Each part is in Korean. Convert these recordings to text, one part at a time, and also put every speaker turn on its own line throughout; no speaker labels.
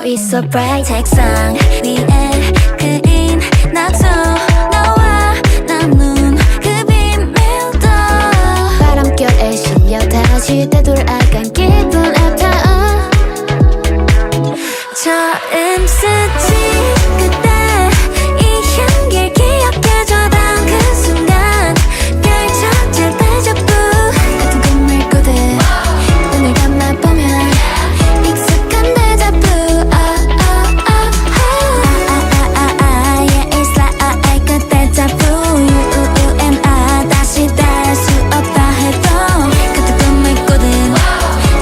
있어 bright 책상 위에 그린 낙서 너와 나눈 그 비밀도 바람결에 실려 다시 되돌아간 기분 아파어 처음 스친 그때 이 향기를 기억해줘 단 그 순간 펼쳐질 데자부 같은 꿈을 꾸듯 눈을 감아보면 익숙한 데자부 Yeah, it's like a 데자부 You and I 다시 닿을 수 없다 해도 같은 꿈을 꾸듯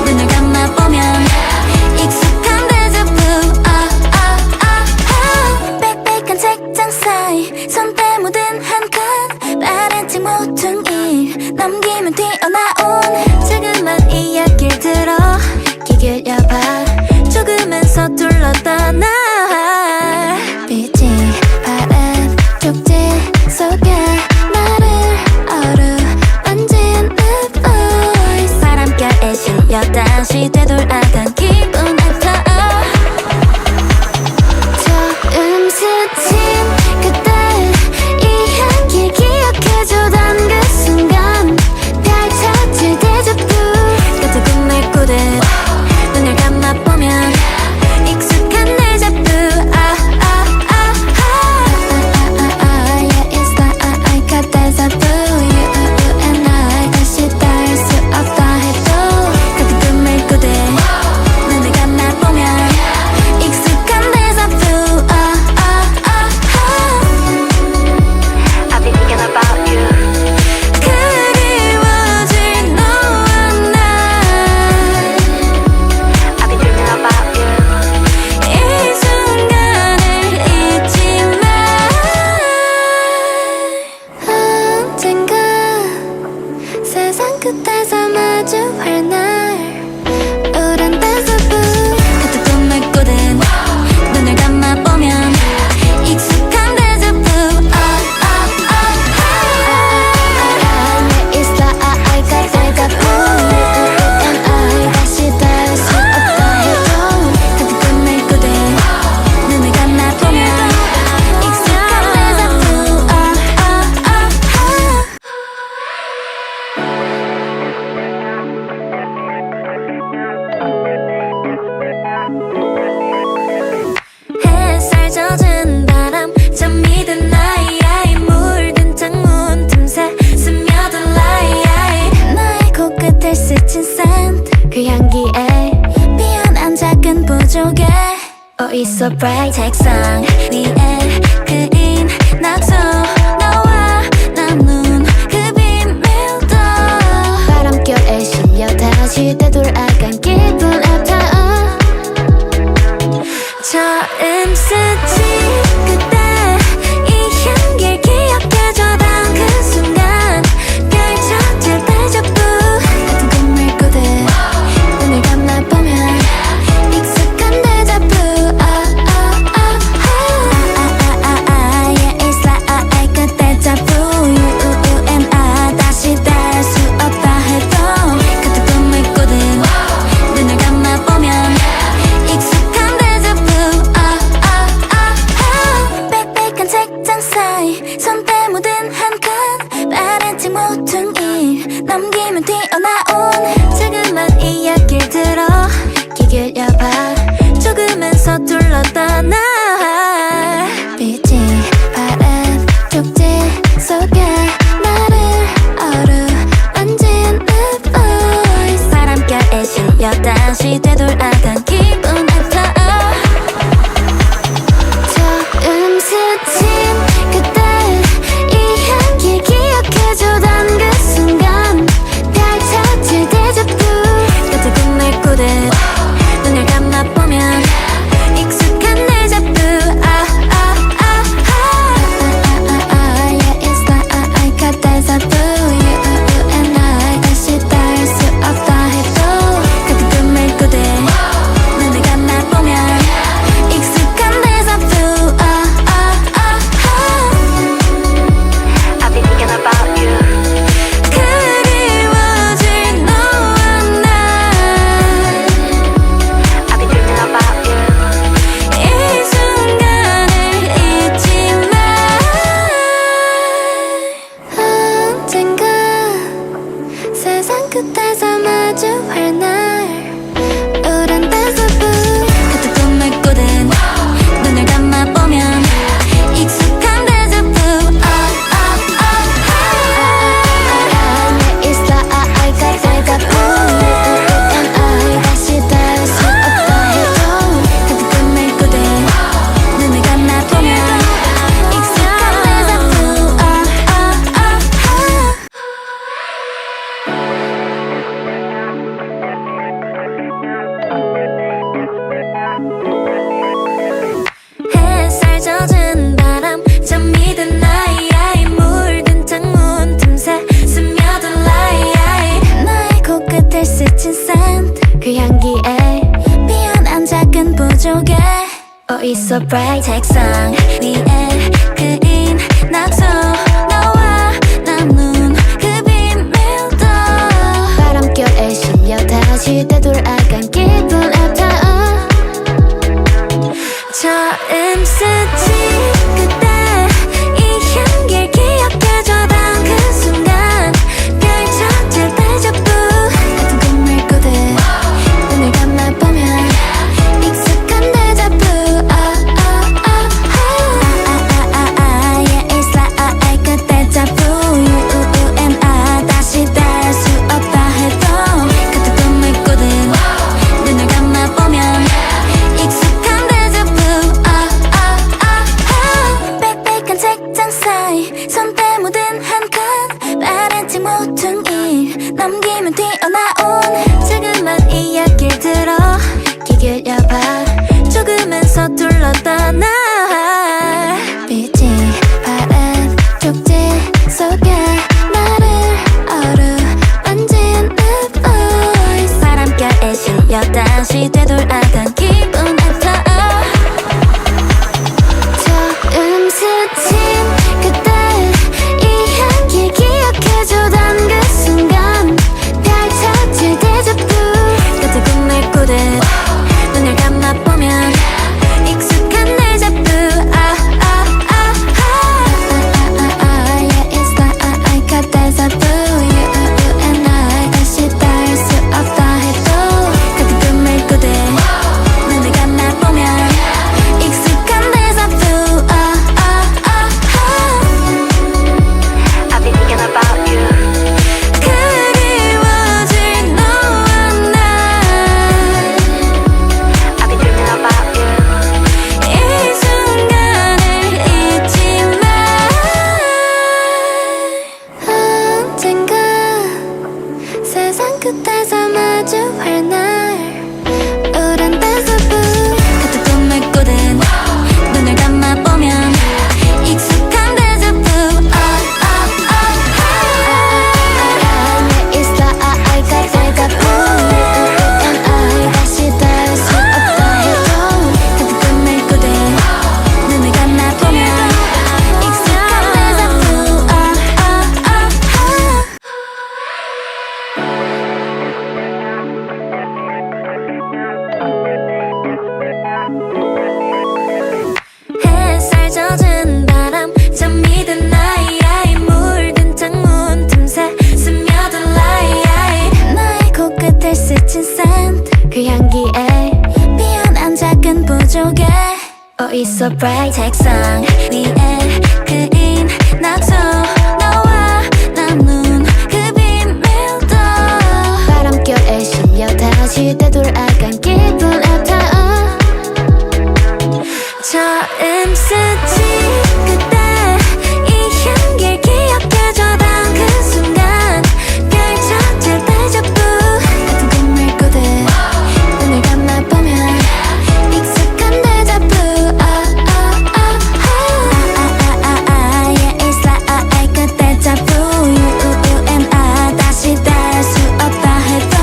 눈을 감아보면 익숙한 데자부 빽빽한 책장 사이 손때 묻은 한 칸 빠른 책 모퉁이 넘기면 튀어나온 지금만 이야기를 들어 귀 기울여봐 조금은 서툴렀던 날 빛이 바람 쪽지 속에 나를 어루만진 the voice 바람결에 실려 다시 되돌아간 기분 아파 처음 스친 그때 이 향기 기억해줘 단 그 순간 펼쳐질 데자부 같은 꿈을 꾸듯 눈을 감아보면 익숙한 데자부 Yeah, it's like a 데자부 You and I 다시 닿을 수 없다 해도 같은 꿈을 꾸듯 눈을 감아보면 익숙한 데자부 I've been thinking about you 그리워질 너와 나 I've been dreaming about you 이 순간을 잊지 마 언젠가 세상 끝에서 마주할 날 우린 데자부 같은 꿈을 꾸듯 눈을 감아보면 익숙한 데자부 Yeah, it's like a 데자부 You and I 다시 닿을 수 없다 해도 같은 꿈을 꾸듯 눈을 감아보면 익숙한 데자부 햇살 젖은 바람 잠이 든 나이 물든 창문 틈새 스며든 라이 나의 코끝을 스친 샌드 그 향기에 피어난 작은 부족에 있어 bright 책상 위에 그린 낙서 너와 나눈 그 비밀도 바람결에 실려 다시 되돌아간 기분 아파어 처음 스친 그때 이 향기를 기억해줘 단 그 순간 펼쳐질 데자부 같은 꿈을 꾸듯 눈을 감아보면 익숙한 데자부 Yeah, it's like a 데자부 You and I 다시 닿을 수 없다 해도 같은 꿈을 꾸듯 눈을 감아보면 익숙한 데자부 빽빽한 책장 사이 손때 묻은 한 칸 빠른 책 모퉁이 넘기면 튀어나온 지금만 이야기를 들어 귀 기울여봐 조금은 서툴렀던 날 빛이 바람 쪽지 속에 나를 어루만진 the voice 바람결에 실려 다시 되돌아간 기분 아파 처음 스친 그때 이 향기 기억해줘 단 그 순간 펼쳐질 데자부 같은 꿈을 꾸듯 눈을 감아보면 익숙한 데자부 Yeah, it's like a 데자부 You and I 다시 닿을 수 없다 해도 같은 꿈을 꾸듯 눈을 있어 bright 책상 위에 그린 낙서 너와 나눈 그 비밀도 바람결에 실려 다시 되돌아간 기분 아파어 처음 스친 그때 이 향기를 기억해줘던 그 순간 펼쳐질 데자부 같은 꿈을 꾸듯 눈을 감아보면 익숙한 데자부 Yeah it's like 그 데자부 You and I 다시 될 수 없다 해도 같은 꿈을 꾸듯 눈을 감아보면 익숙한 데자부 빽빽한 책장 사이 손때 묻은 한 칸 바래지 모퉁이 넘기면 튀어나온 지금만 이야기를 들어 귀 기울여봐 조금은 서툴렀던 날 빛이 바람 쪽지 속에 나를 어루만진 the voice 바람결에 실려 다시 되돌아간 기분 아파 처음 스친 그때 이 향기 기억해주던 그 순간 펼쳐질 데자부 같은 꿈을 꾸듯 눈을 감아보면 익숙한 데자부 Yeah it's like 그 데자부 You and I 다시 닿을 수 없다 해도 같은 꿈을 꾸듯 눈을 감아보면 익숙한 데자부 I've been thinking about you 그리워질 너와 나 I've been dreaming about you 이 순간을 잊지 마 언젠가 세상 끝에서 마주할 날 우린 데자부 같은 꿈을 꾸듯 눈을 감아보면 익숙한 데자부 It's like 그 데자부 You and I 다시 닿을 수 없다 해도 같은 꿈을 꾸듯 눈을 감아보면 익숙한 데자부 햇살 젖은 바람 잠이 든 나이 물든 창문 틈새 스며든 라이 나의 코끝을 스친 샌드 그 향기에 피어난 작은 부족에 있어 bright 책상 위에 그린 낙서 너와 나눈 그 비밀도 바람결에 실려 다시 되돌아간 기분 아파 처음 스친 그때 이 향기를 기억해줘던 그 순간 펼쳐질 데자부 같은 꿈을 꾸듯 눈을 감아보면 익숙한 데자부 Yeah it's like 그 데자부 You and I 다시 될 수 없다 해도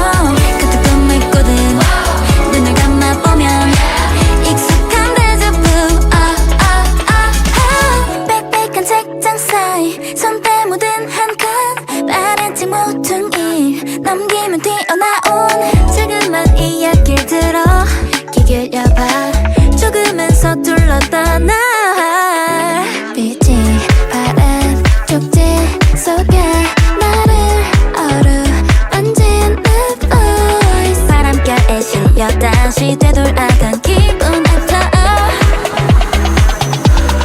같은 꿈을 꾸듯 눈을 감아보면 익숙한 데자부 빽빽한 책장 사이 손때 묻은 한 칸 바래지 모퉁이 넘기면 튀어나온 지금만 이야기를 들어 귀 기울여봐 조금은 서툴렀던 날 빛이 바람 쪽지 속에 나를 어루만진 the voice 바람결에 실려 다시 되돌아간 기분 아파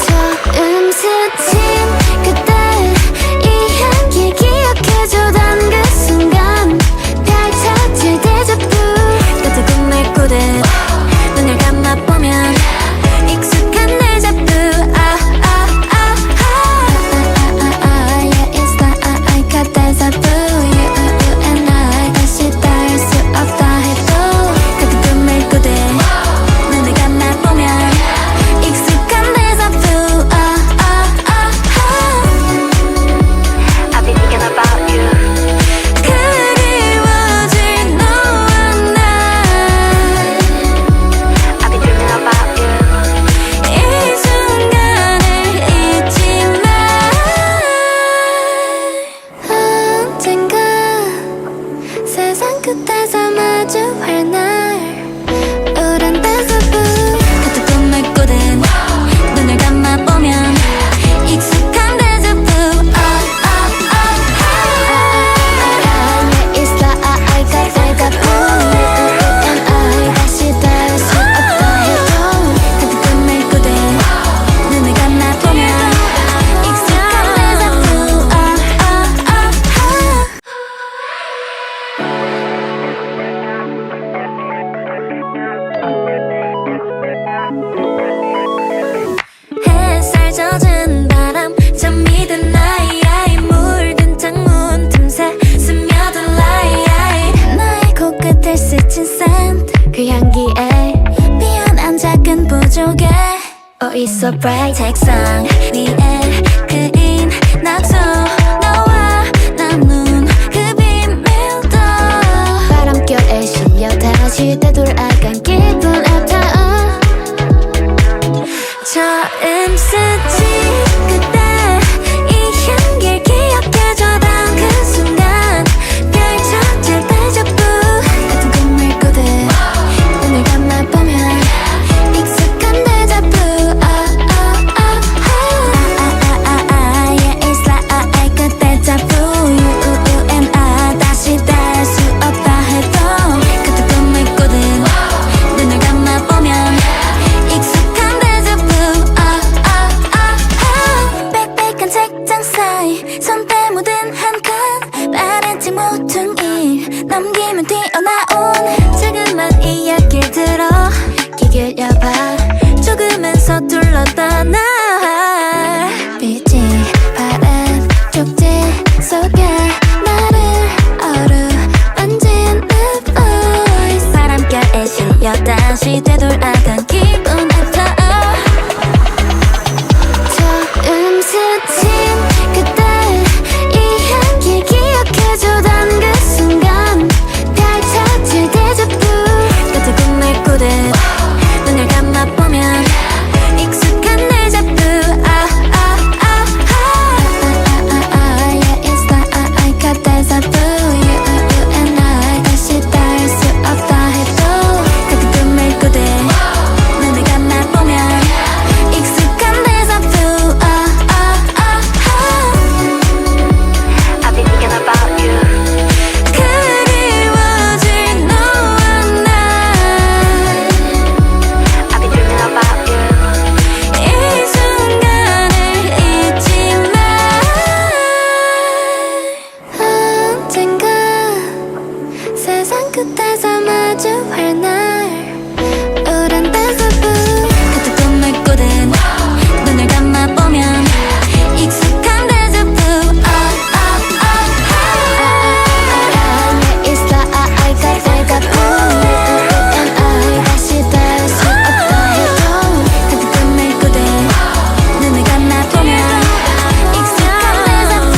처음 스친 그때 이 향기 기억해주던 그 순간 펼쳐질 데자부 같은 꿈을 꾸듯 눈을 감아보면 익숙한 데자부 있어 bright 책상 위에 그린 낙서 너와 나눈 그 비밀도 바람결에 실려 다시 되돌아간 기분 아파오 처음 스친 그때 이 향기를 기억해줘던 그 순간 펼쳐질 데자부 같은 꿈을 꾸듯 눈을 감아보면 익숙한 데자부 Yeah, it's like 그 데자부 You and I 다시 될 수 없다 해도 같은 꿈을 꾸듯 눈을 감아보면 익숙한 데자부 빽빽한 책장 사이 손때 묻은 한 칸 바래지 모퉁이 넘기면 튀어나온 지금만 이야기를 들어 귀 기울여봐 조금은 서툴렀던 날 빛이 바람 쪽지 속에 나를 어루만진 the voice 바람결에 실려 다시 되돌아간 기분 아파 처음 스친 그때 이 향기 기억해주던 그 순간 펼쳐질 데자부 같은 꿈을 꾸듯 눈을 감아보면 익숙한 데자부 Yeah, it's like 데자부 You and I 다시 닿을 수 없다 해도 같은 꿈을 꾸듯 눈을 감아보면 익숙한 데자부 I've been thinking about you 그리워질 너와 난 I've been dreaming about you 이 순간을 잊지 마 언젠가 세상 끝에서 마주할 날 우린 데자부 같은 꿈을 꾸듯 눈을 감아보면 익숙한 데자부 It's like 데자부 You and I 다시 될 수 없다 해도 같은 꿈을 꾸듯 눈을 감아보면 익숙한 데자부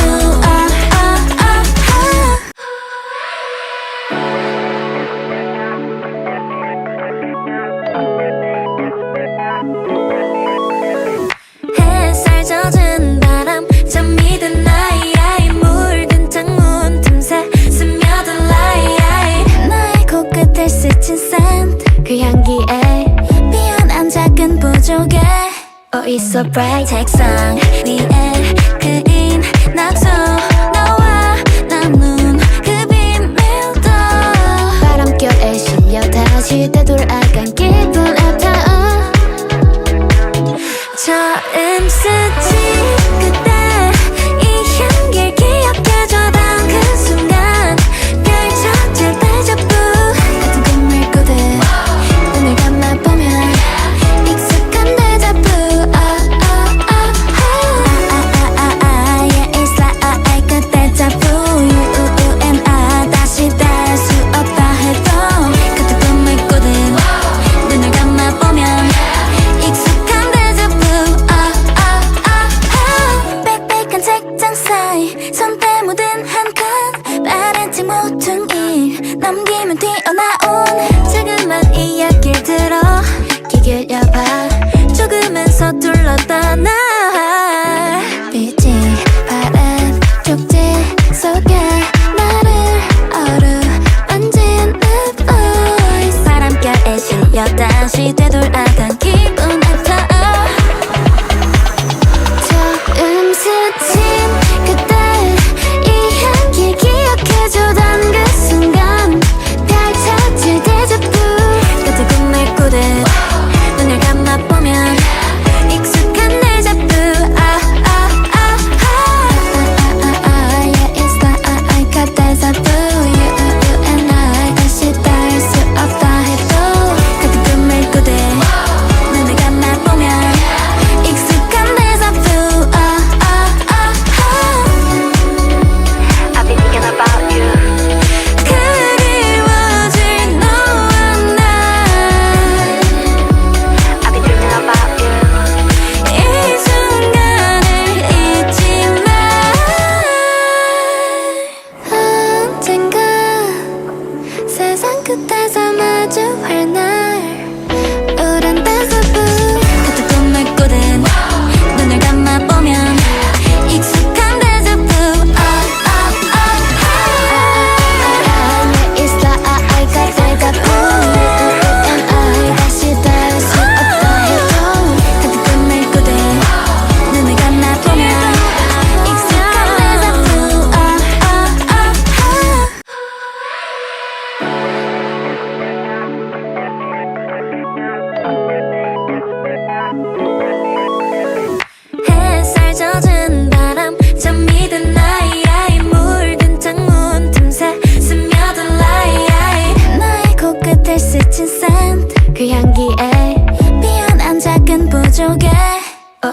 햇살 젖은 바람 잠이 든 나이 물든 창문 틈새 스며든 라이 나의 코끝을 스친 샌드 그 향기에 피어난 작은 부족에 있어 bright 책상 위에 그린 낙서 너와 나눈 그 비밀도 바람결에 실려 다시 되돌아간 기분 아파오 처음 스친 그때 이 향기를 기억해줘던 그 순간 펼쳐질 데자부 같은 꿈을 꾸듯 눈을 감아보면 익숙한 데자부 Yeah, it's like 데자부 You and I 다시 될 수 없다 해도 같은 꿈을 꾸듯 눈을 감아보면 익숙한 데자부 빽빽한 책장 사이 손때 묻은 한 칸 바래지 모퉁이 넘기면 튀어나온 지금만 이야기를 들어 귀 기울여봐 조금은 서툴렀던 날 빛이 바람 쪽지 속에 나를 어루만진 the voice 바람결에 실려 다시 되돌아간 기분 아파 처음 스친 그때 이 향기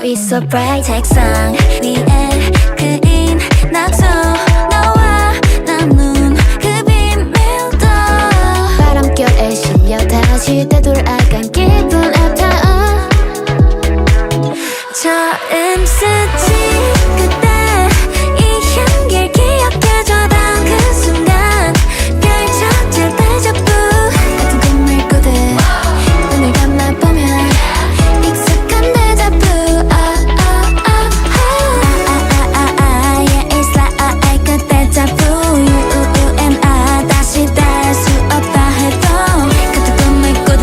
있어 bright 책상 위에 그인 낙서 너와 나눈 그 비밀도 바람결에 실려 다시 되돌아간 기분 아파어 처음 스친 그때 이 향기를 기억해줘 단 그 순간 펼쳐질 데자부 같은 꿈을 꾸듯 눈을 감아보면 익숙한 데자부 Yeah it's like 그때 자부 You and I 다시 닿을 수 없다 해도 같은 꿈을 꾸듯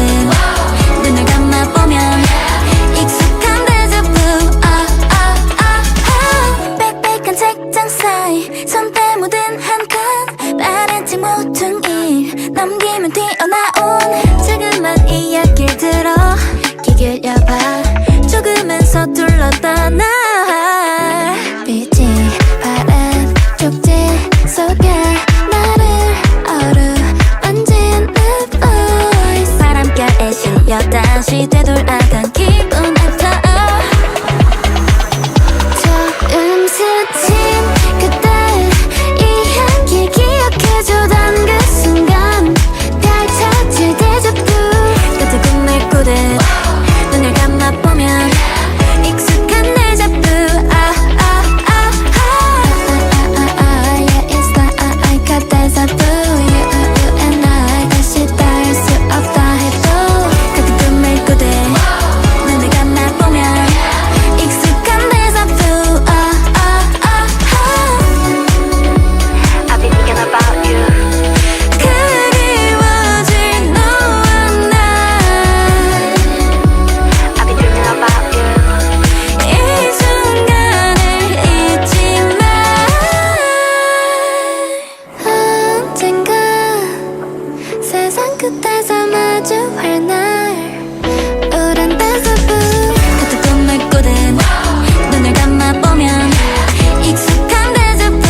눈을 감아보면 익숙한 데자부 빽빽한 책장 사이 손때 묻은 한 칸 바래지 모퉁이 넘기면 튀어나온 지금만 이야기를 들어 귀 기울여봐 조금은 서툴렀던 날 빛이 바람 쪽지 속에 나를 어루만진 the voice 바람결에 실려 다시 되돌아간 기분 아파 처음 스친 그때 이 향기 기억해줘 단 그 순간 펼쳐질 데자부 같은 꿈을 꾸듯 눈을 감아보면 익숙한 데자부 Yeah it's like 데자부 You and I 다시 닿을 수 없다 해도 같은 꿈을 꾸듯 눈을 감아보면 익숙한 데자부 I've been thinking about you 그리워질 너와 난 I've been dreaming about you 이 순간을 잊지 마 언젠가 세상 끝에서 마주할 날 우린 데자부 같은 꿈을 꾸듯 눈을 감아보면 익숙한 데자부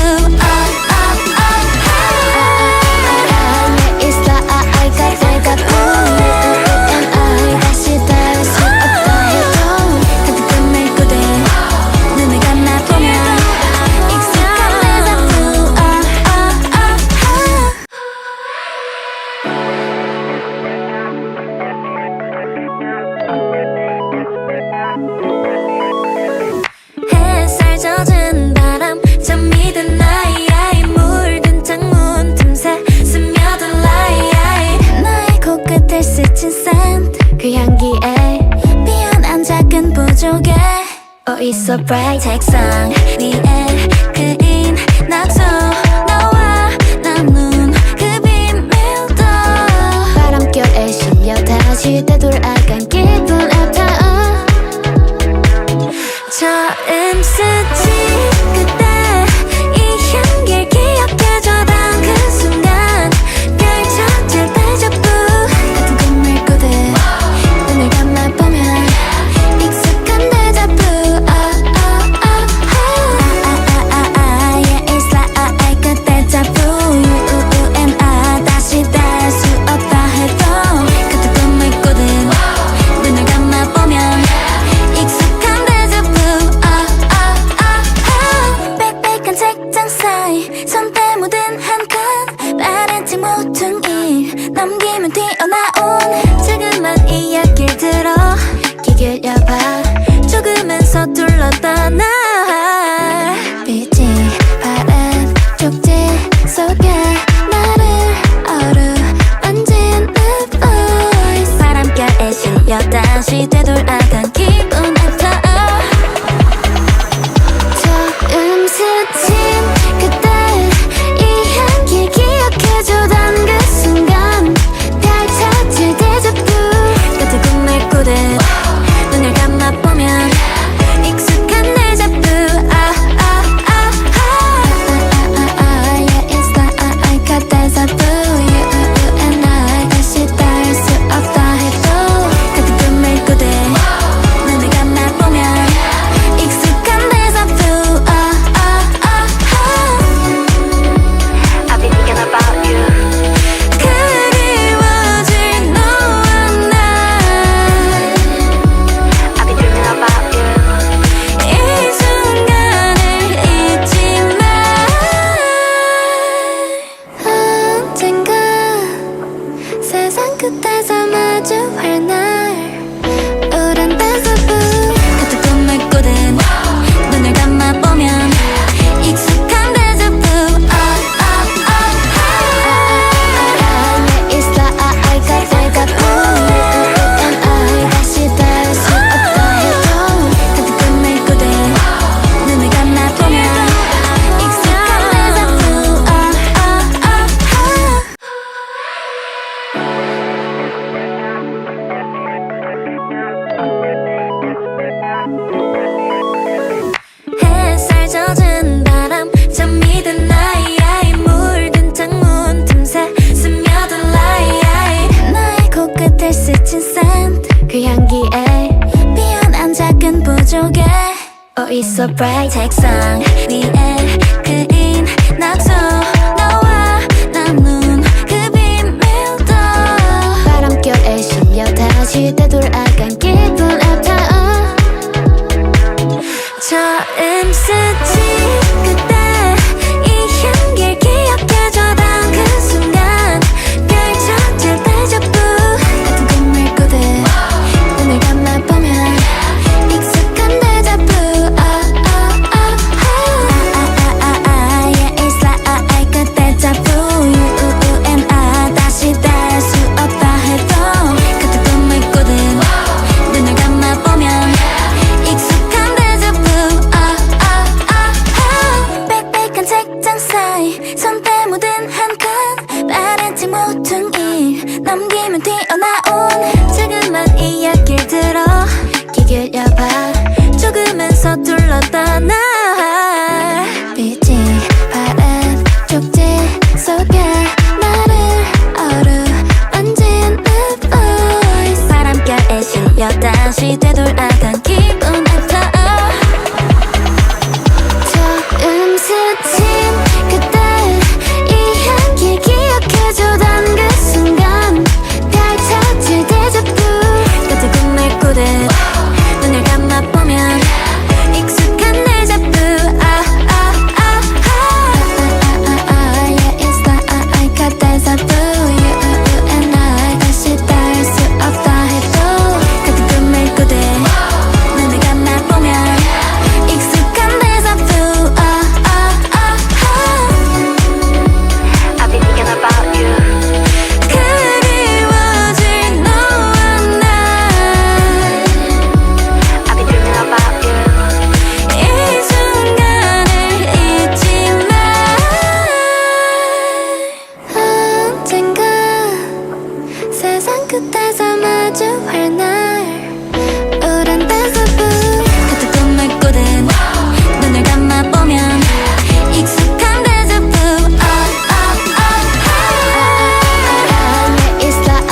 Yeah it's like 데자부 You and I 다시 닿을 수 없다 해도 같은 꿈을 꾸듯 눈을 감아보면 익숙한 데자부 햇살 젖은 바람 잠이 든 나이 물든 창문 틈새 스며든 라이 나의 코끝을 스친 샌드 그 향기에 피어난 작은 부족에 있어 bright 책상 위에 그인 낙서 너와 나눈 그 비밀도 바람결에 실려 다시 되돌아간 기분 아파 처음 스친 그때 이 향기를 기억해줘 단 그 순간 펼쳐질 데자부 같은 꿈을 꾸듯 눈을 감아보면 익숙한 데자부 Yeah it's like 데자부 You and I 다시 닿을 수 없다 해도 같은 꿈을 꾸듯 눈을 감아보면 익숙한 데자부 빽빽한 책장 사이 손때 묻은 한 칸 바래지 모퉁이 넘기면 튀어나온 지금만 이야기를 들어 귀 기울여봐 조금은 서툴렀던 날 빛이 바람 쪽지 속에 나를 어루만진 the voice 바람결에 실려 다시 되돌아간 기분 아파 처음 스친 그때 이 향기 기억해줘 단 그 순간 펼쳐질 데자부 같은 꿈을 꾸듯 눈을 감아보면 익숙한 데자부 있어 bright 책상 위에 그인 낙서 너와 나눈 그 비밀도 바람결에 실려 다시 되돌아간 기분 아파어 처음 스친 그때 이 향기를 기억해줘 단 그 순간 펼쳐질 데자부 같은 꿈을 꾸듯 눈을 감아보면 익숙한 데자부 Yeah it's like 그때 자부 You and I 다시 될 수 없다 해도 같은 꿈을 꾸듯 눈을 감아보면 익숙한 데자부 빽빽한 책장 사이 손때 묻은 한 칸 바래지 모퉁이 넘기면 튀어나온 지금만 이야기를 들어 귀 기울여봐 조금은 서툴렀다 날 빛이 바람 쪽지 속에 나를 어루만진 the voice 바람결에 실려 다시 되돌아간 기분 아파 처음 스친 그때 이 향기 기억해줘 단 그 순간 펼쳐질 데자부 같은 꿈을 꾸듯 눈을 감아보면 익숙한 데자부 Yeah it's like 데자부 You and I 다시 될 수 없다 해도 같은 꿈을 꾸듯 눈을 감아보면 익숙한 데자부 I've been thinking about you 그리워질 너와 날 I've been dreaming about you 이 순간을 잊지 마 언젠가 세상 끝에서 마주할 날 우린 데자부 같은 꿈을 꾸듯 눈을 감아보면 익숙한 데자부 Yeah it's like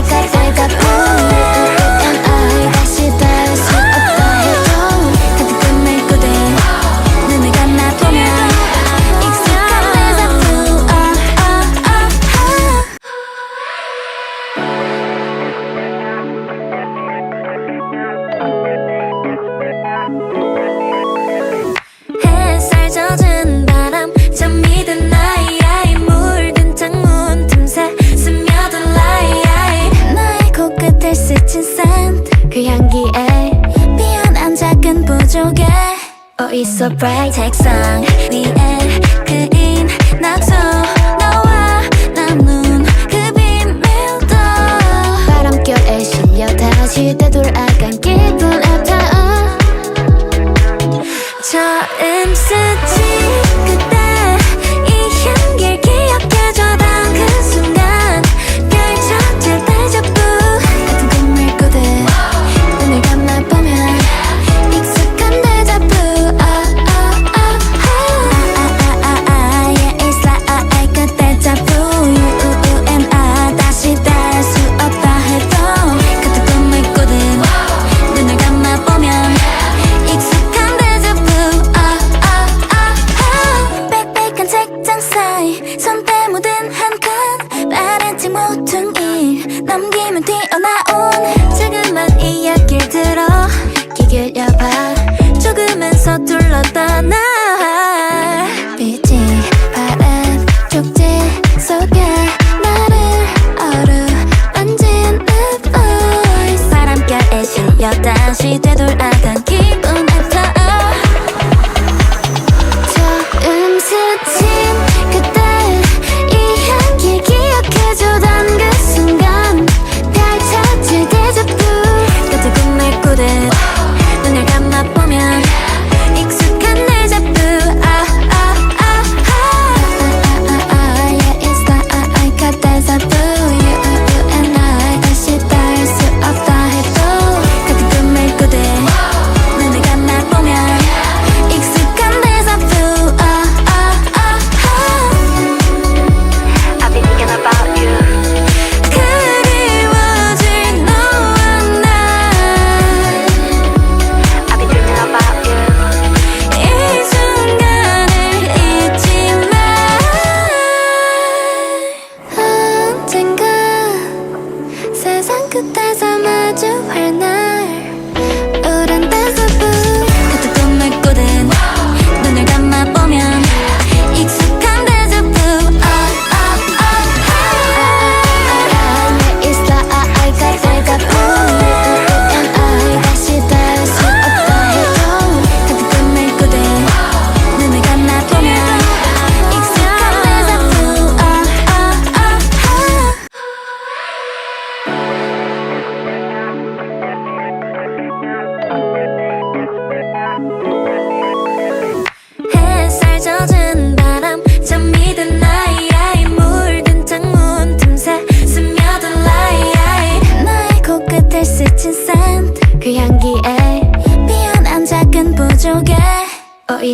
데자부 You and I 다시 될 수 없다 해도 같은 꿈을 꾸듯 눈을 감아보면 익숙한 데자부 햇살 젖은 바람 잠이 든 나이 물든 창문 틈새 스며든 라이 나의 코끝을 스친 샌드 그 향기에 피어난 작은 부족에 있어 bright 책상 위에 그인 낙서 너와 나눈 그 비밀도 바람결에 실려 다시 되돌아간 기분 아파 처음 스친 그때 이 향기를 기억해줘 단 그 순간 펼쳐질 데자부 같은 꿈을 꾸듯 눈을 감아보면 익숙한 데자부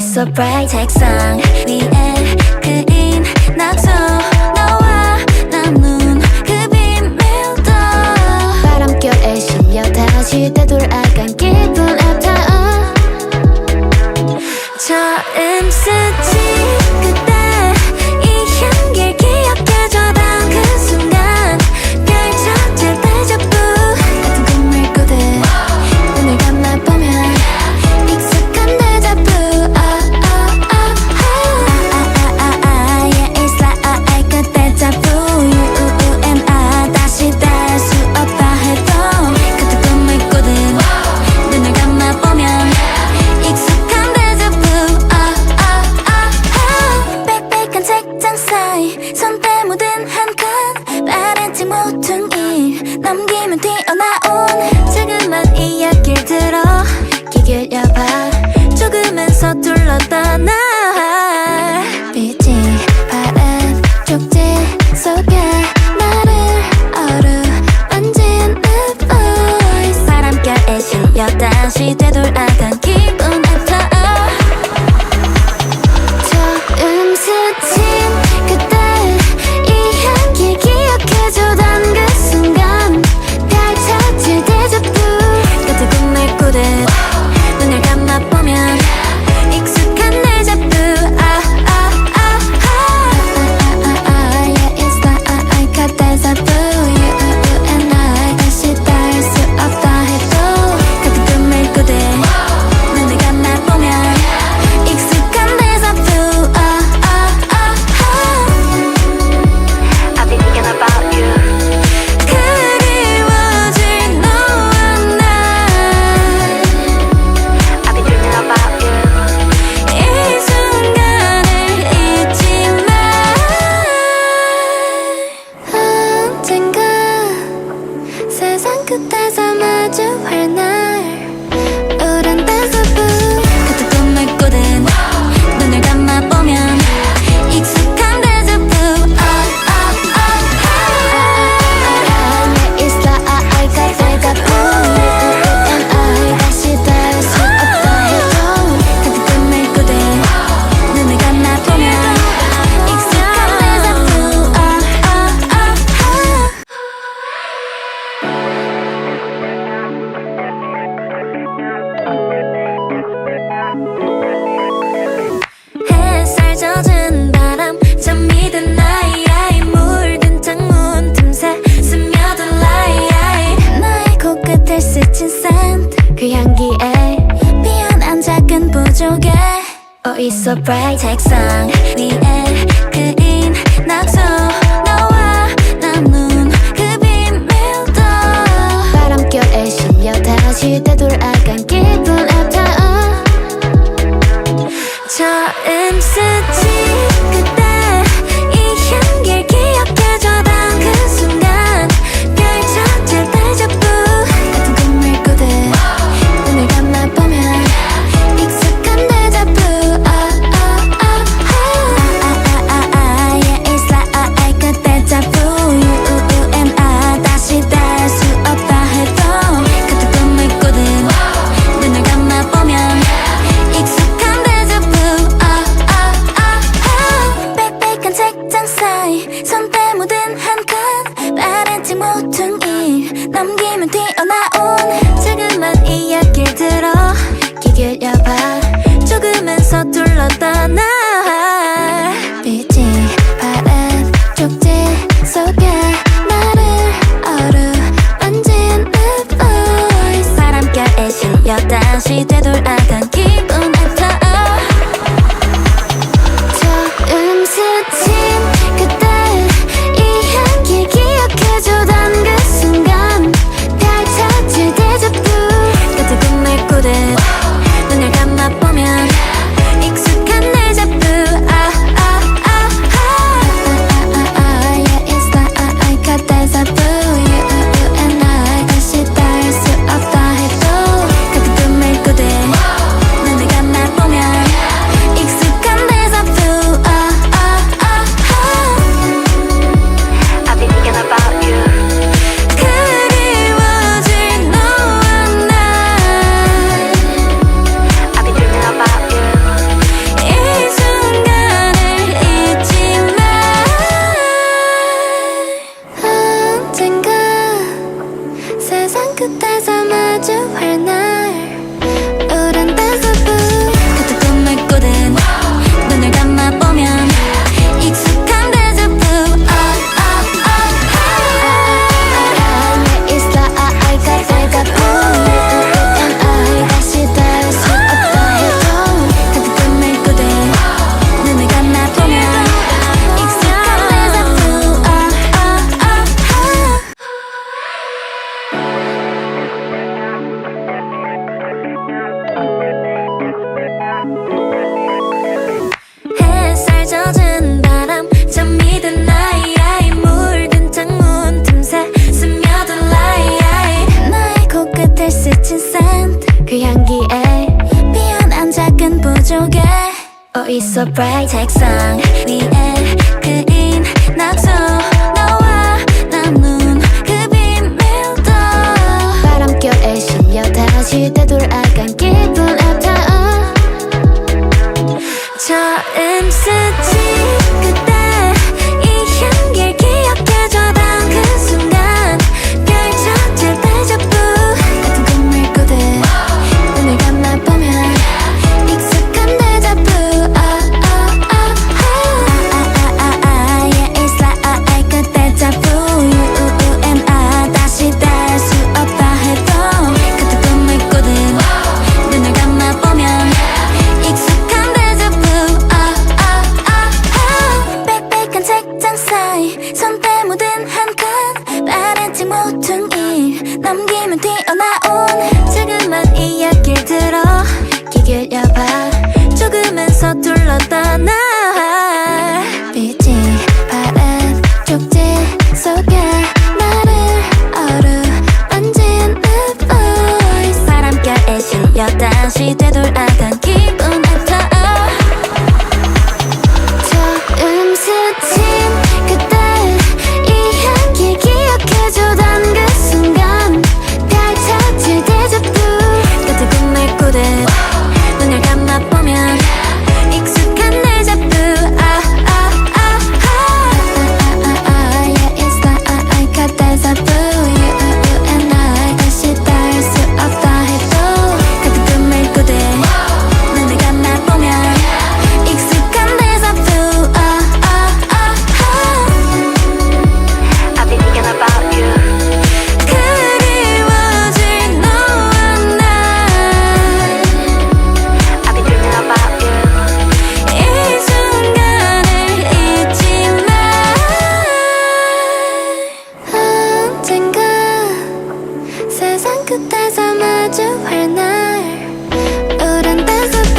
있어 bright 책상 위에 그인 낙서 너와 나눈 그 비밀도 바람결에 실려 다시 되돌아간 기분 아파어 처음 스친 그때 이 향기를 기억해줘 단 그 순간 펼쳐질 데자부 같은 꿈을 꾸듯 눈을 감아보면 익숙한 데자부 Yeah it's like 그때 자부 You and I 다시 닿을 수 없다 해도 같은 꿈을 꾸듯 눈을 감아보면 익숙한 데자부 빽빽한 책장 사이 손때 묻은 한 칸 빠른 책 모퉁이 넘기면 튀어나온 지금만 이야기를 들어 귀 기울여봐 조금은 서툴렀던 날 빛이 바람 쪽지 속에 나를 어루만지는 voice 바람결에 실려 다시 되돌아간 기분 아파 처음 스친 그때 이 향기 기억해줘 단 그 순간 펼쳐질 데자부 같은 꿈을 꾸듯 눈을 감아보면 익숙한 데자부 Yeah it's like 데자부 You and I 다시 닿을 수 없다 해도 같은 꿈을 꾸듯 눈을 감아보면 익숙한 데자부 I've been thinking about you 그리워질 너와 날 I've been dreaming about you 이 순간을 잊지 마 언젠가 세상 끝에서 마주할 날 우린 데자부 같은 꿈을 꾸듯 눈을 감아보면 익숙한 데자부 Yeah it's like 데자부 You and I 다시 닿을 수 없다 해도 같은 꿈을 꾸듯 눈을 감아보면 익숙한 데자부 햇살 젖은 바람 잠이 든 나이 물든 창문 틈새 스며든 라이 나의 코끝을 스친 샌드 그 향기에 피어난 작은 부족에 있어 bright 책상 위에 그인 낙서 너와 나눈 그 비밀도 바람결에 실려 다시 되돌아간 기분 아파어 처음 스친 그때 이 향기를 기억해줘 단 그 순간 펼쳐질 데자부 같은 꿈을 꾸듯 눈을 감아보면 익숙한 데자부 있어 bright 책상 위에 그인 낙서 너와 나눈 그 비밀도 바람결에 실려 다시 되돌아간 기분 앞타워 처음 스친 그때 이 향기를 기억해줘던 그 순간 펼쳐질 데자부 같은 꿈을 꾸듯 눈을 감아보면 익숙한 데자부 Yeah, it's like 그 데자부 You and I 다시 될 수 없다 해도 같은 꿈을 꾸듯 눈을 감아보면 익숙한 데자부 빽빽한 책장 사이 손때 묻은 한 칸 빠른 책 모퉁이 넘기면 튀어나온 지금만 이야기를 들어 귀 기울여봐 조금은 서툴렀던 날 빛이 파란 쪽지 속에 나를 어루만지는 voice 바람결에 실려 다시 되돌아간 기분 앞타워 처음 스친 그때 이 향기 기억해주던 그 순간 펼쳐질 데자부 같은 꿈을 꾸듯 눈을 감아보면 익숙한 데자부 Yeah, it's like 그 데자부 You and I 다시 닿을 수 없다 해도 같은 꿈을 꾸듯 눈을 감아보면 익숙한 데자부 I've been thinking about you 그리워질 너와 날 I've been dreaming about you 이 순간을 잊지 마 언젠가 세상 끝에서 마주할 날 우린 데자부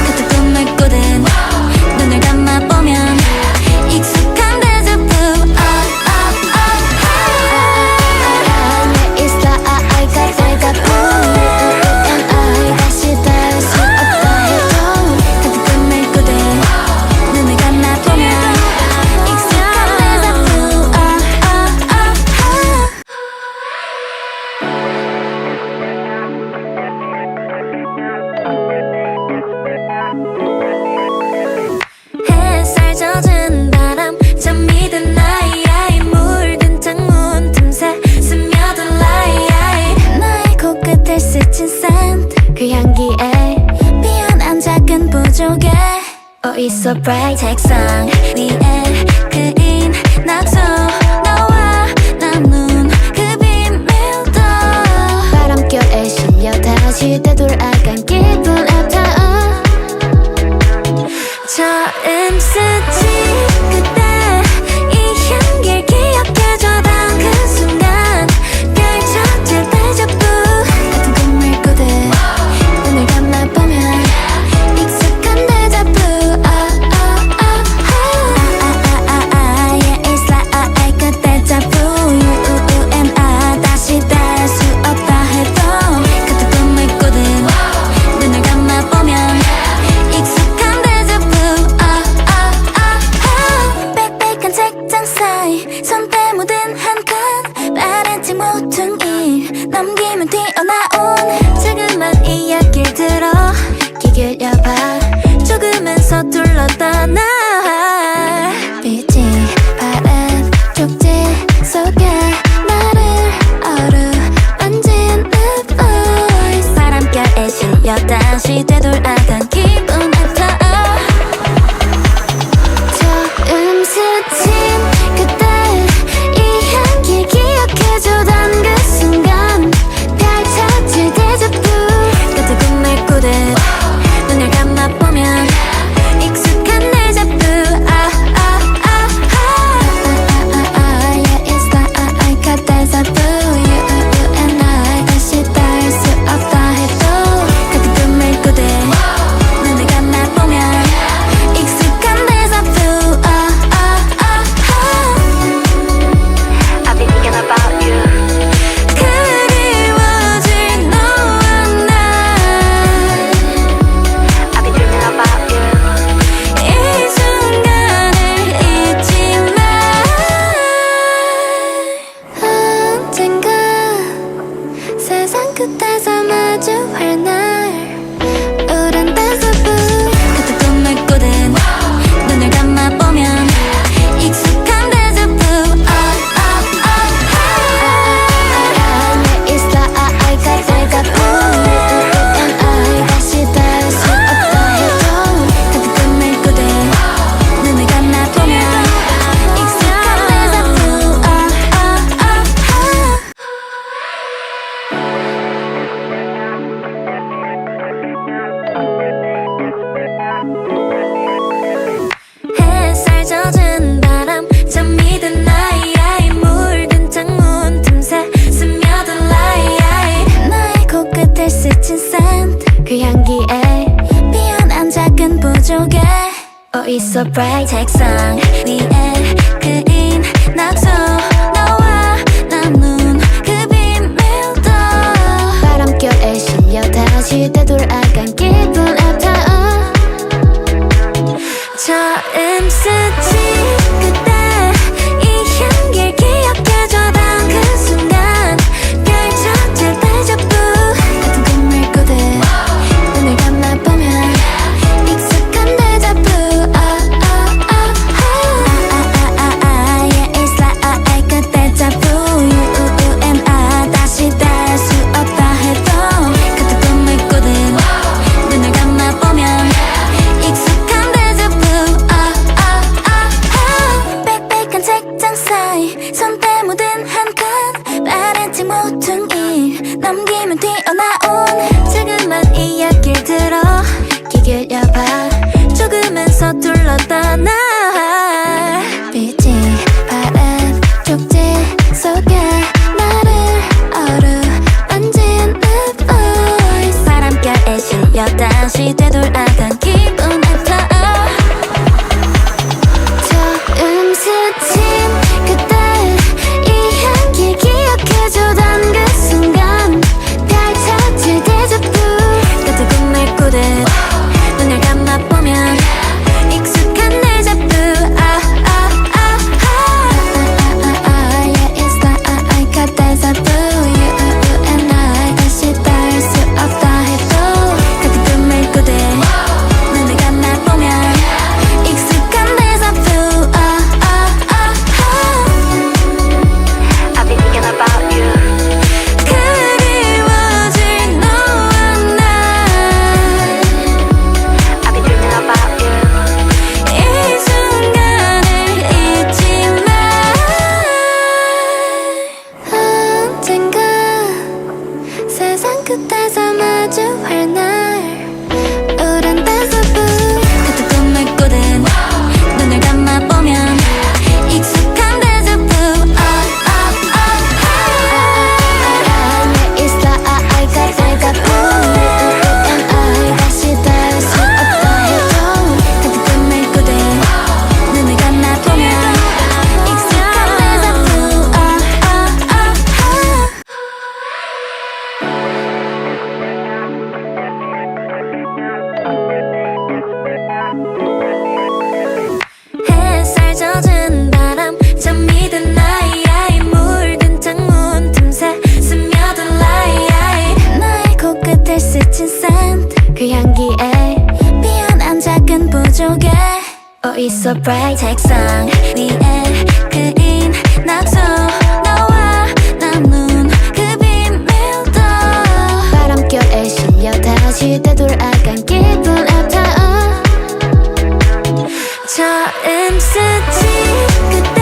같은 꿈을 꾸듯 눈을 감아보면 익숙한 데자부 It's like 그 데자부 You and I 다시 닿을 수 없다 해도 같은 꿈을 꾸듯 눈을 감아보면 익숙한 데자부 햇살 젖은 바람 잠이 든 나이 물든 창문 틈새 스며든 라이 나의 코끝을 스친 샌드 그 향기에 피어난 작은 부족에 있어 bright 책상 위에 그인 낙서 너와 나눈 그 비밀도 바람결에 실려 다시 되돌아간 기분 앞타워 처음 스친 그때 이 향기를 기억해줘던 그 순간 펼쳐질 데자부 같은 꿈을 꾸듯 눈을 감아보면 익숙한 데자부 젖은 바람 잠이 든 나이 물든 창문 틈새 스며든 라이 나의 코끝을 스친 샌드 그 향기에 피어난 작은 부족에 Oh it's so bright 책상 위에 그인 낙서 너와 나눈 그 비밀도 바람결에 실려 다시 되돌아간 기분 아파오 처음 스친 그때 이 향기를 기억해줘 단 그 순간 펼쳐질 데자부 같은 꿈을 꾸듯 눈을 감아보면 익숙한 데자부 Yeah it's like 그때 자부 You and I 다시 될 수 없다 해도 같은 꿈을 꾸듯 눈을 감아보면 익숙한 데자부 빽빽한 책장 사이 손때 묻은 한 칸 빠른 책 모퉁이 넘기면 튀어나온 지금만 이야기를 들어 귀 기울여봐 조금은 서툴렀던 날 빛이 바람 쪽지 속에 나를 어루만진 the voice 바람결에 실려 다시 되돌아간 기분 아파 처음 스친 그때 이 향기 기억해줘 단 그 순간 펼쳐질 데자부 같은 꿈을 꾸듯 눈을 감아보면 익숙한 데자부 Yeah it's like 데자부 You and I 다시 닿을 수 없다 해도 같은 꿈을 꾸듯 눈을 감아보면 익숙한 데자부 I've been thinking about you 그리워질 너와 날 I've been dreaming about you 이 순간을 잊지 마 언젠가 세상 끝에서 마주할 날 우린 데자부 같은 꿈을 꾸듯 눈을 감아보면 익숙한 데자부 Yeah it's like 데자부 You and I 다시 닿을 수 없다 해도 같은 꿈을 꾸듯 눈을 감아보면 익숙한 데자부 햇살 젖은 바람 잠이 든 나이 물든 창문 틈새 스며든 라이 나의 코끝을 스친 샌드 그 향기에 피어난 작은 부족에 Oh it's so bright 책상 위에 그인 낙서 너와 나눈 그 비밀도 바람결에 실려 다시 되돌아간 기분 아파오 처음 스친 그때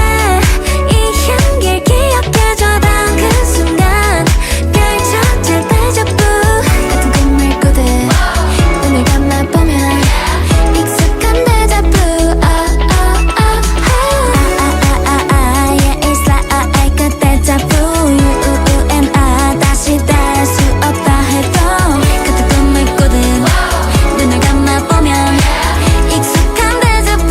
이 향기를 기억해줘 단 그 순간 펼쳐질 데자부 같은 꿈을 꾸듯 눈을 감아보면 익숙한 데자부 Yeah it's like 데자부 You and I 다시 될 수 없다 해도 같은 꿈을 꾸듯 눈을 감아보면 익숙한 데자부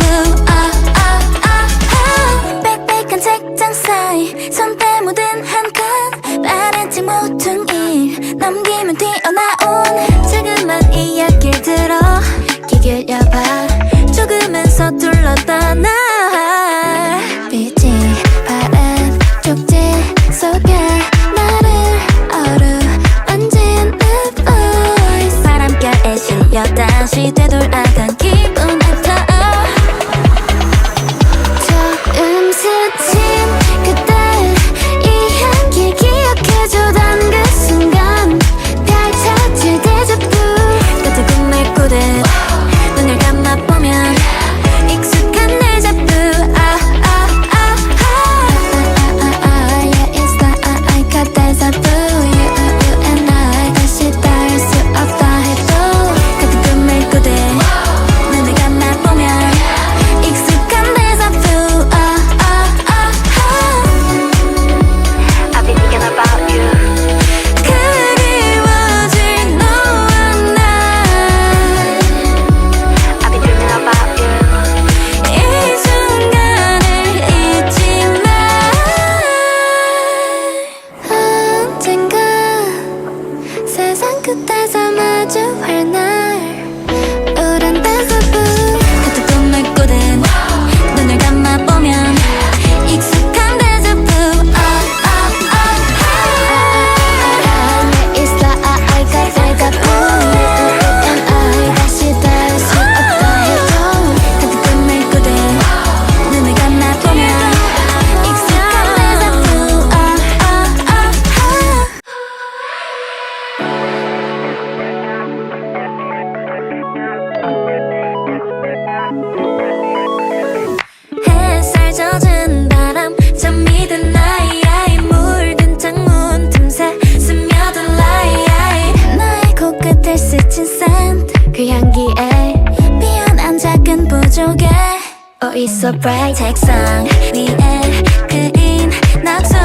있어 bright 책상 위에 그인 낙서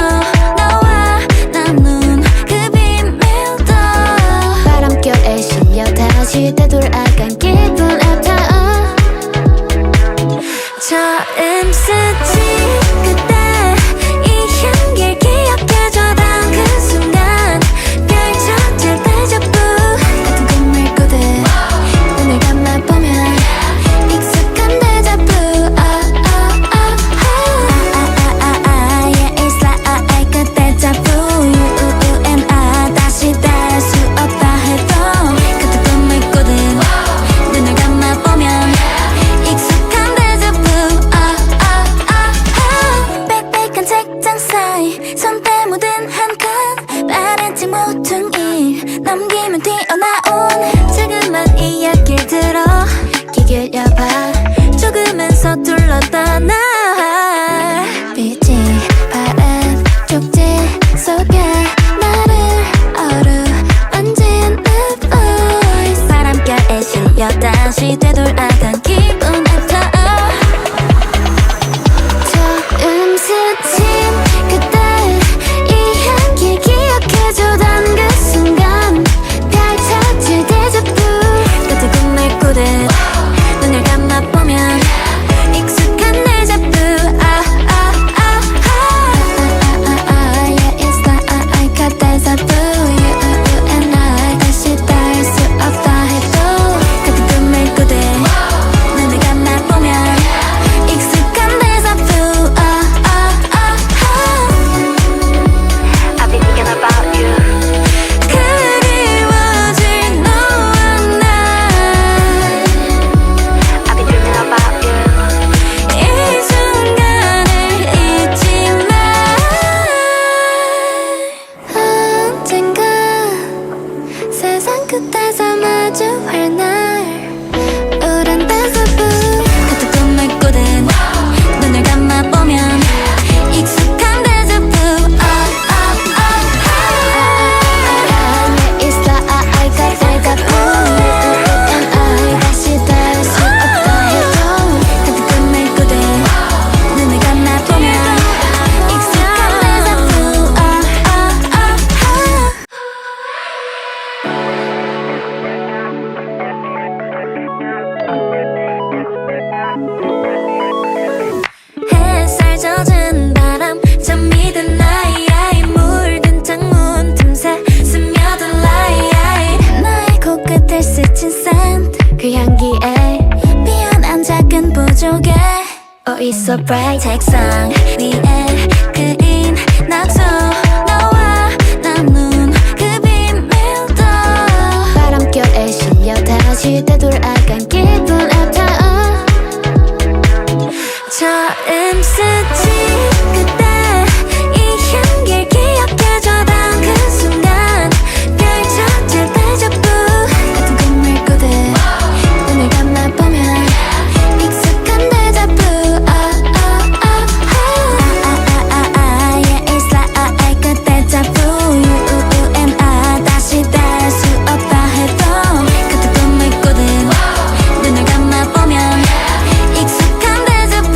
너와 나눈 그 비밀도 바람결에 실려 다시 되돌아간 기분 앞타워 처음 스친 그때 이 향기를 기억해줘 단 그 순간 펼쳐질 데자부 같은 꿈을 꾸듯 눈을 감아보면 익숙한 데자부 Yeah it's like 그때 자부 You and I 다시 될 수 없다 해도 같은 꿈을 꾸듯 눈을 감아보면 익숙한 데자부 빽빽한 책장 사이 손때 묻은 한 칸 빠른 책 모퉁이 넘기면 튀어나온 지금만 이야기를 들어 귀 기울여봐 조금은 서툴렀던 날 빛이 바람 쪽지 속에 나를 어루만진 the voice 바람결에 실려 다시 되돌아간 기분 앞타워 처음 스친 그때 이 향기 기억해줘 단 그 순간 펼쳐질 데자부 같은 꿈을 꾸듯 눈을 감아보면 익숙한 데자부 Yeah it's like 데자부 You and I 다시 닿을 수 없다 해도 같은 꿈을 꾸듯 눈을 감아보면 익숙한 데자부 I've been thinking about you 그리워질 너와 날 I've been dreaming about you 이 순간을 잊지 마 언젠가 세상 끝에서 마주할 날 우린 데자부 같은 꿈을 꾸듯 눈을 감아보면 익숙한 데자부 Yeah it's like 데자부 You and I 다시 될 수 없다 해도 같은 꿈을 꾸듯 눈을 감아보면 익숙한 데자부 햇살 젖은 바람 잠이 든 나이 물든 창문 틈새 스며든 라이 나의 코끝을 스친 샌드 그 향기에 피어난 작은 부족에 있어 bright 책상 위에 그인 낙서 너와 나눈 그 비밀도 바람결에 실려 다시 되돌아간 기분 앞타워 처음 스친 그때 이 향기를 기억해줘 단 그 순간 펼쳐질 데자부 같은 꿈을 꾸듯 눈을 감아보면 익숙한 데자부 Yeah it's like 데자부 You and I 다시 될 수 없다 해도 같은 꿈을 꾸듯 눈을 감아보면 익숙한 데자부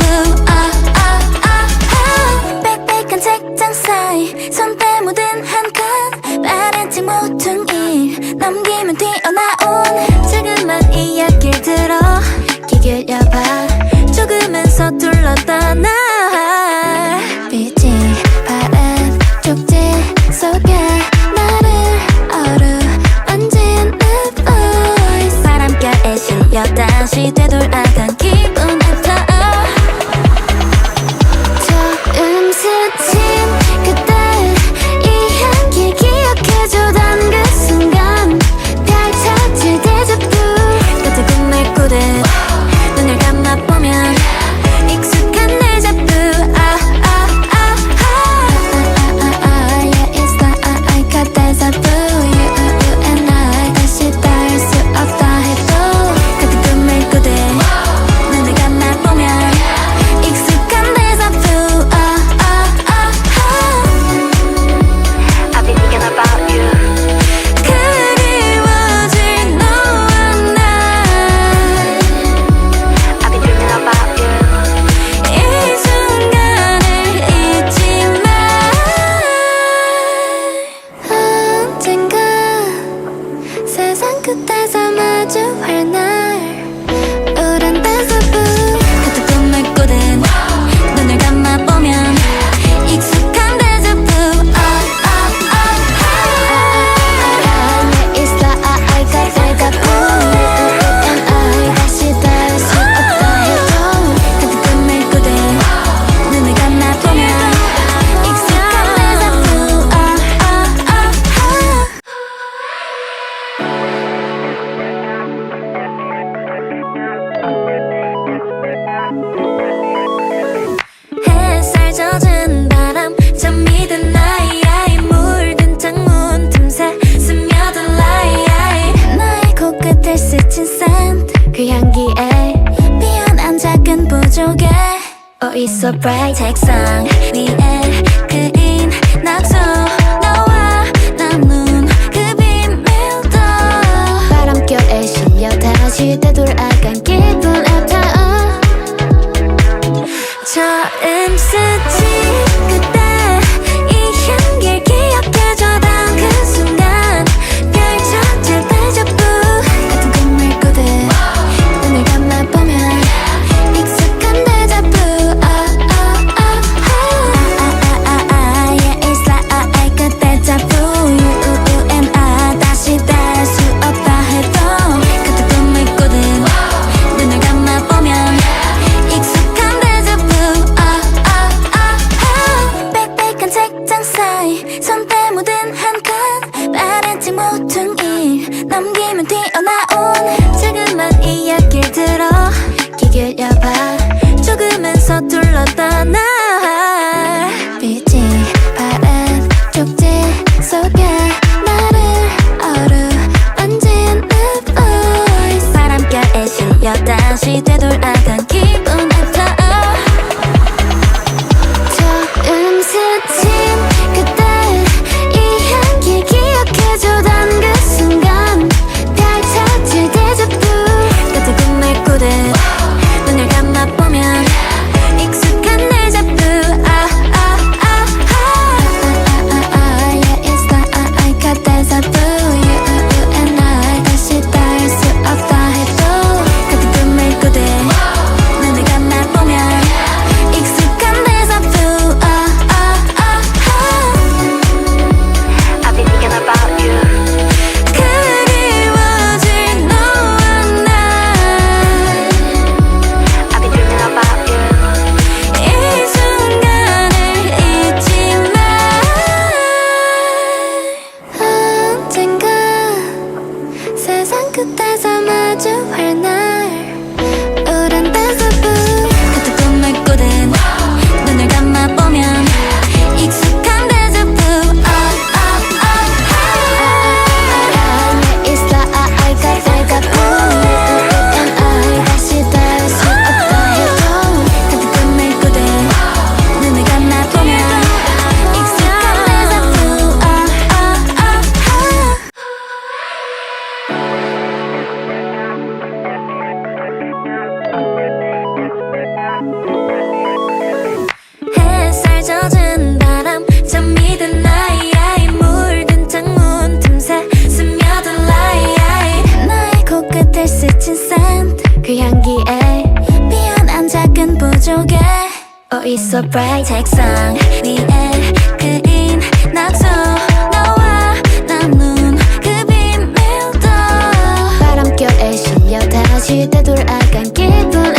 있어 bright 책상 위에 그인 낙서 너와 나눈 그 비밀도 바람결에 실려 다시 되돌아간 기분 아파어 처음 스친 그때 이 향기를 기억해줘 단 그 순간 펼쳐질 데자부 같은 꿈을 꾸듯 눈을 감아보면 익숙한 데자부 Yeah, it's like 그 데자부 You and I 다시 될 수 없다 해도 같은 꿈을 꾸듯 눈을 감아보면 익숙한 데자부 빽빽한 책장 사이 손때 묻은 한 칸 빠른 책 모퉁이 넘기면 튀어나온 지금만 이야기를 들어 귀 기울여봐 조금은 서툴렀던 날 빛이 바른 쪽지 속에 나를 어루만진 내 voice 바람결에 실려 다시 되돌아간 기분 아파 처음 스친 그때 이 향기 기억해줘 단 그 순간 펼쳐질 데자부 같은 꿈을 꾸듯 눈을 감아보면 익숙한 데자부 Yeah, it's like 그 데자부 You and I 다시 닿을 수 없다 해도 같은 꿈을 꾸듯 눈을 감아보면 익숙한 데자부 I've been thinking about you 그리워질 너와 날 I've been dreaming about you 이 순간을 잊지 마 언젠가 세상 끝에서 마주할 날 우린 데자부 같은 꿈을 꾸듯 눈을 감아보면 익숙한 데자부 It's like 그 데자부 You and I 다시 닿을 수 없다 해도 같은 꿈을 꾸듯 눈을 감아보면 익숙한 데자부 햇살 젖은 바람 잠이 든 나이 물든 창문 틈새 스며든 라이 나의 코끝을 스친 샌드 그 향기에 피어난 작은 부족에 있어 bright 책상 위에 그인 낙서 너와 나눈 그 비밀도 바람결에 실려 다시 되돌아간 기분